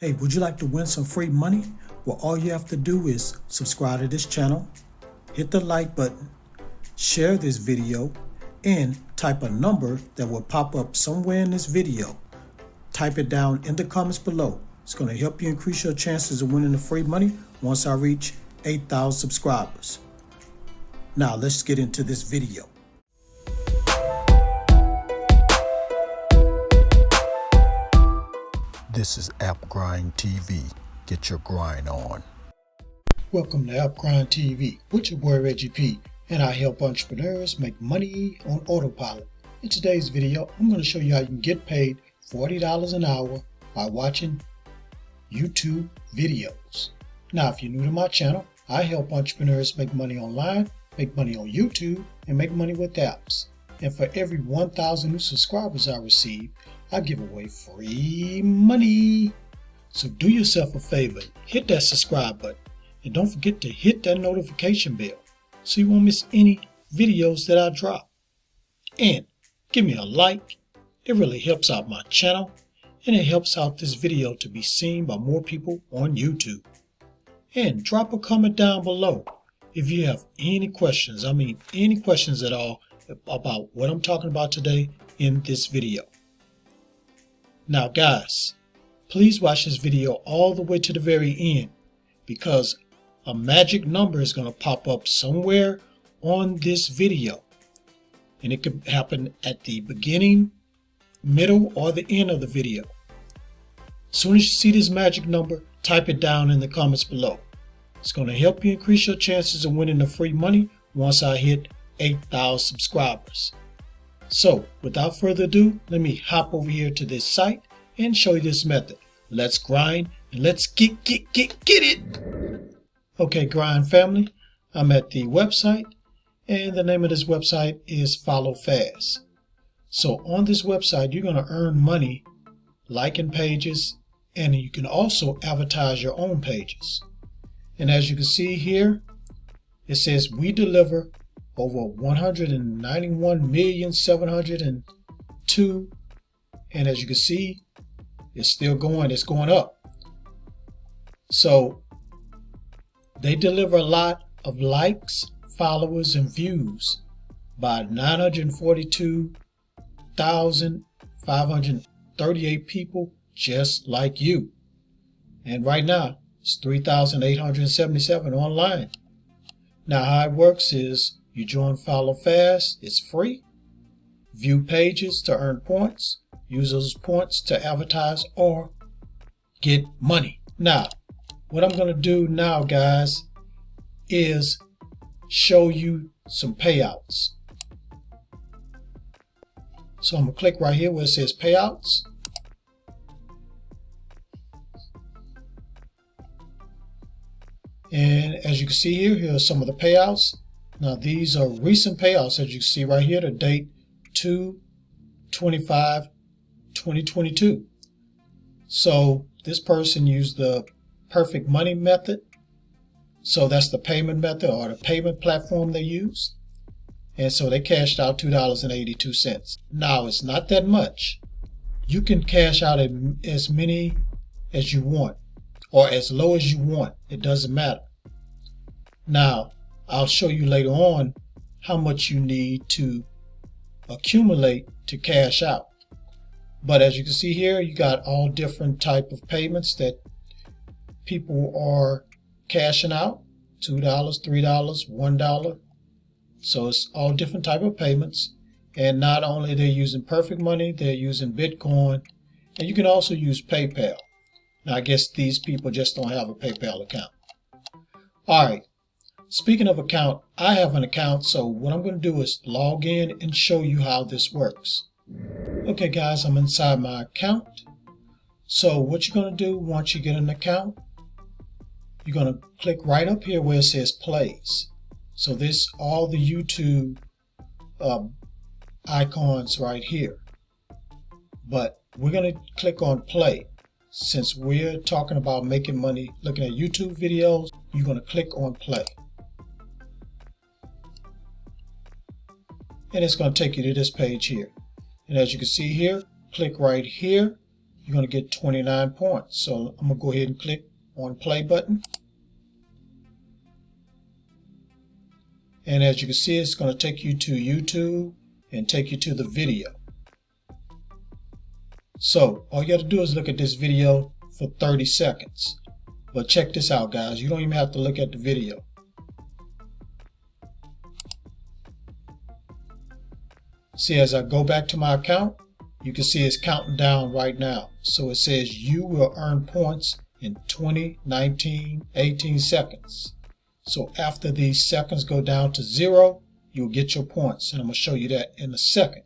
Hey, would you like to win some free money? Well, all you have to do is subscribe to this channel, hit the like button, share this video, and type a number that will pop up somewhere in this video. Type it down in the comments below. It's going to help you increase your chances of winning the free money once I reach 8,000 subscribers. Now let's get into this video. This is App Grind TV. Get your grind on. Welcome to App Grind TV with your boy Reggie P, and I help entrepreneurs make money on autopilot. In today's video, I'm going to show you how you can get paid $40 an hour by watching YouTube videos. Now, if you're new to my channel, I help entrepreneurs make money online, make money on YouTube, and make money with apps. And for every 1,000 new subscribers I receive, I give away free money. So do yourself a favor, hit that subscribe button, and don't forget to hit that notification bell so you won't miss any videos that I drop. And give me a like, it really helps out my channel, and it helps out this video to be seen by more people on YouTube. And drop a comment down below if you have any questions, any questions at all about what I'm talking about today in this video. Now guys, please watch this video all the way to the very end, because a magic number is going to pop up somewhere on this video. And it could happen at the beginning, middle, or the end of the video. As soon as you see this magic number, type it down in the comments below. It's going to help you increase your chances of winning the free money once I hit 8,000 subscribers. So without further ado, let me hop over here to this site and show you this method. Let's grind and let's get it. Okay, grind family, I'm at the website, and the name of this website is Follow Fast. So on this website, you're going to earn money liking pages, and you can also advertise your own pages. And as you can see here, it says we deliver over 191,702,000, and as you can see, it's still going, it's going up. So they deliver a lot of likes, followers, and views by 942,538 people just like you. And right now it's 3,877 online. Now how it works is you join Follow Fast, it's free. View pages to earn points. Use those points to advertise or get money. Now, what I'm going to do now, guys, is show you some payouts. So I'm going to click right here where it says payouts. And as you can see here are some of the payouts. Now these are recent payouts, as you can see right here, the date 2/25/2022. So this person used the perfect money method. So that's the payment method or the payment platform they used. And so they cashed out $2.82. Now it's not that much. You can cash out as many as you want or as low as you want. It doesn't matter. Now I'll show you later on how much you need to accumulate to cash out. But as you can see here, you got all different type of payments that people are cashing out. $2, $3, $1. So it's all different type of payments. And not only they're using perfect money, they're using Bitcoin, and you can also use PayPal. Now I guess these people just don't have a PayPal account. All right. Speaking of account, I have an account, so what I'm going to do is log in and show you how this works. Okay guys, I'm inside my account. So what you're going to do once you get an account, you're going to click right up here where it says plays. So this all the YouTube icons right here. But we're going to click on play. Since we're talking about making money looking at YouTube videos, you're going to click on play. And it's going to take you to this page here. And as you can see here, click right here you're going to get 29 points. So I'm going to go ahead and click on play button. And as you can see, it's going to take you to YouTube and take you to the video. So all you got to do is look at this video for 30 seconds. But check this out, guys. You don't even have to look at the video. See, as I go back to my account, you can see it's counting down right now. So it says you will earn points in 20, 19, 18 seconds. So after these seconds go down to 0, you'll get your points. And I'm going to show you that in a second.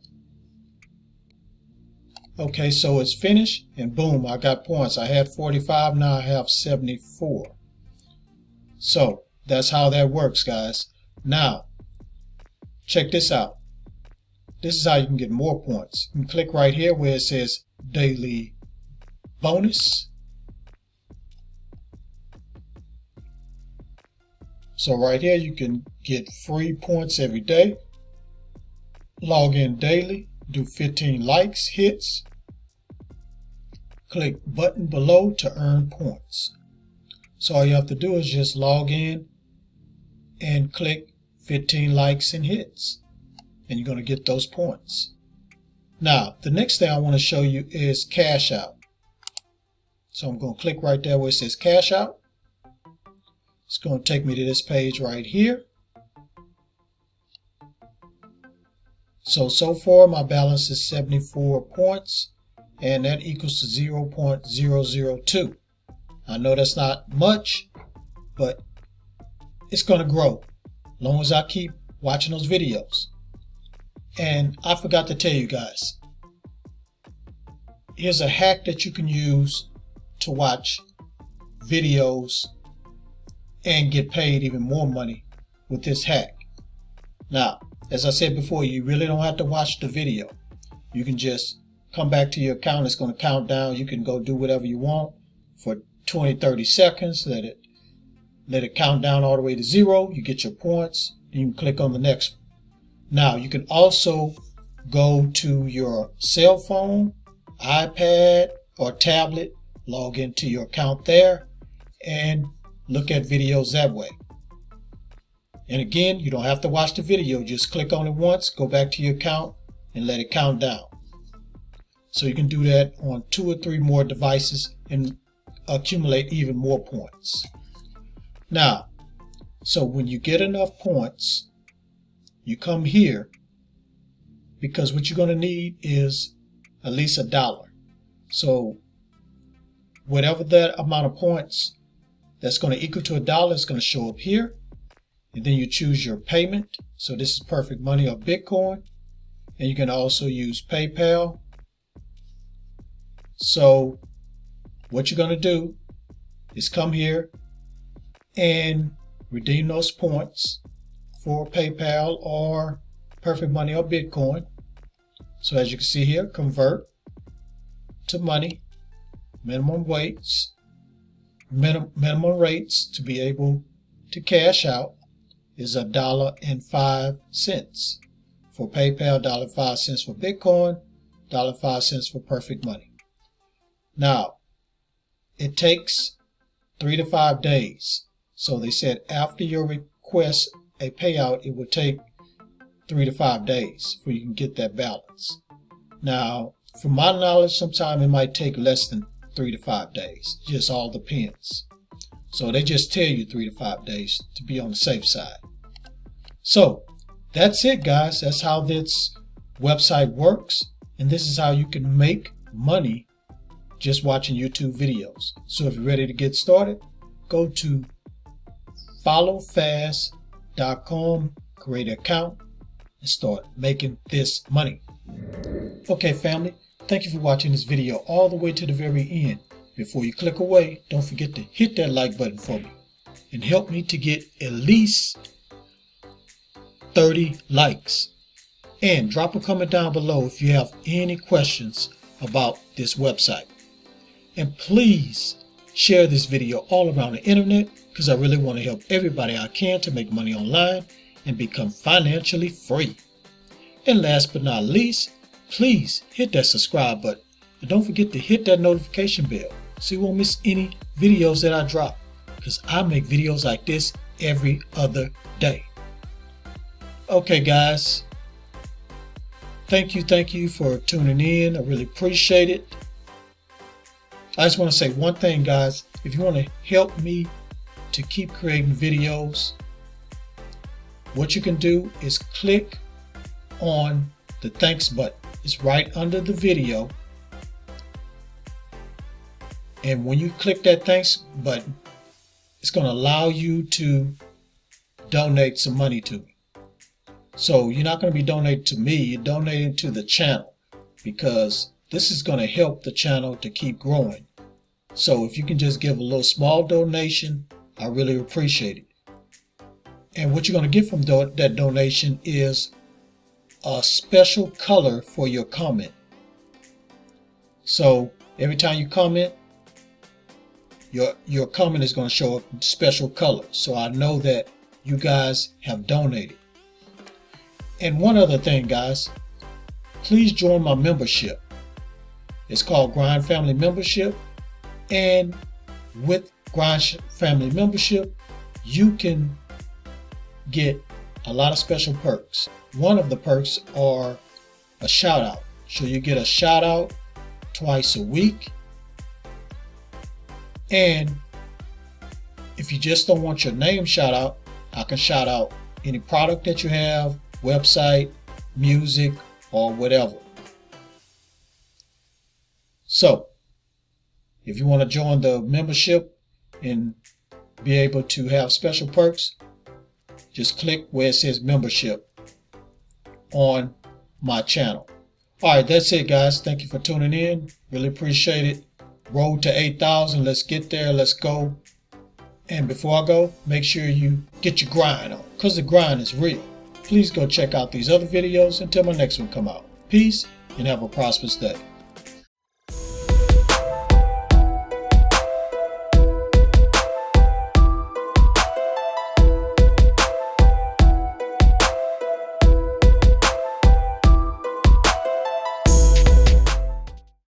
Okay, so it's finished, and boom, I got points. I had 45, now I have 74. So that's how that works, guys. Now, check this out. This is how you can get more points. You can click right here where it says Daily Bonus. So right here you can get free points every day. Log in daily, do 15 likes, hits. Click button below to earn points. So all you have to do is just log in and click 15 likes and hits. And you're going to get those points. Now, the next thing I want to show you is cash out. So I'm going to click right there where it says cash out. It's going to take me to this page right here. So far my balance is 74 points, and that equals to 0.002. I know that's not much, but it's going to grow as long as I keep watching those videos. And I forgot to tell you guys, here's a hack that you can use to watch videos and get paid even more money with this hack. Now, as I said before, you really don't have to watch the video. You can just come back to your account. It's going to count down. You can go do whatever you want for 20, 30 seconds. Let it count down all the way to 0. You get your points. You can click on the next one. Now, you can also go to your cell phone, iPad, or tablet, log into your account there, and look at videos that way. And again, you don't have to watch the video. Just click on it once, go back to your account, and let it count down. So you can do that on 2 or 3 more devices and accumulate even more points. Now, so when you get enough points, you come here, because what you're going to need is at least $1. So whatever that amount of points that's going to equal to $1 is going to show up here. And then you choose your payment. So this is Perfect Money or Bitcoin. And you can also use PayPal. So what you're going to do is come here and redeem those points for PayPal or Perfect Money or Bitcoin. So as you can see here, convert to money, minimum rates to be able to cash out is $1.05 for PayPal, $1.05 for Bitcoin, $1.05 for Perfect Money. Now, it takes 3 to 5 days. So they said after your request a payout, it will take 3 to 5 days for you can get that balance. Now, from my knowledge, sometimes it might take less than 3 to 5 days. It just all depends. So they just tell you 3 to 5 days to be on the safe side. So that's it, guys. That's how this website works. And this is how you can make money just watching YouTube videos. So if you're ready to get started, go to followfast.com, create an account, and start making this money. Okay, family, thank you for watching this video all the way to the very end. Before you click away, don't forget to hit that like button for me and help me to get at least 30 likes. And drop a comment down below if you have any questions about this website. And please share this video all around the internet, because I really want to help everybody I can to make money online and become financially free. And last but not least, please hit that subscribe button And don't forget to hit that notification bell so you won't miss any videos that I drop, because I make videos like this every other day. Okay guys, thank you for tuning in. I really appreciate it. I just want to say one thing, guys. If you want to help me to keep creating videos, what you can do is click on the thanks button. It's right under the video. And when you click that thanks button, it's going to allow you to donate some money to me. So you're not going to be donating to me, you're donating to the channel, because this is going to help the channel to keep growing. So if you can just give a little small donation, I really appreciate it. And what you're going to get from that donation is a special color for your comment. So every time you comment, your comment is going to show a special color. So I know that you guys have donated. And one other thing, guys, please join my membership. It's called Grind Family Membership. And with Grind Family Membership, you can get a lot of special perks. One of the perks are a shout out. So you get a shout out twice a week. And if you just don't want your name shout out, I can shout out any product that you have, website, music, or whatever. So if you want to join the membership and be able to have special perks, just click where it says membership on my channel. All right, that's it, guys. Thank you for tuning in. Really appreciate it. Road to 8,000. Let's get there. Let's go. And before I go, make sure you get your grind on, because the grind is real. Please go check out these other videos until my next one come out. Peace and have a prosperous day.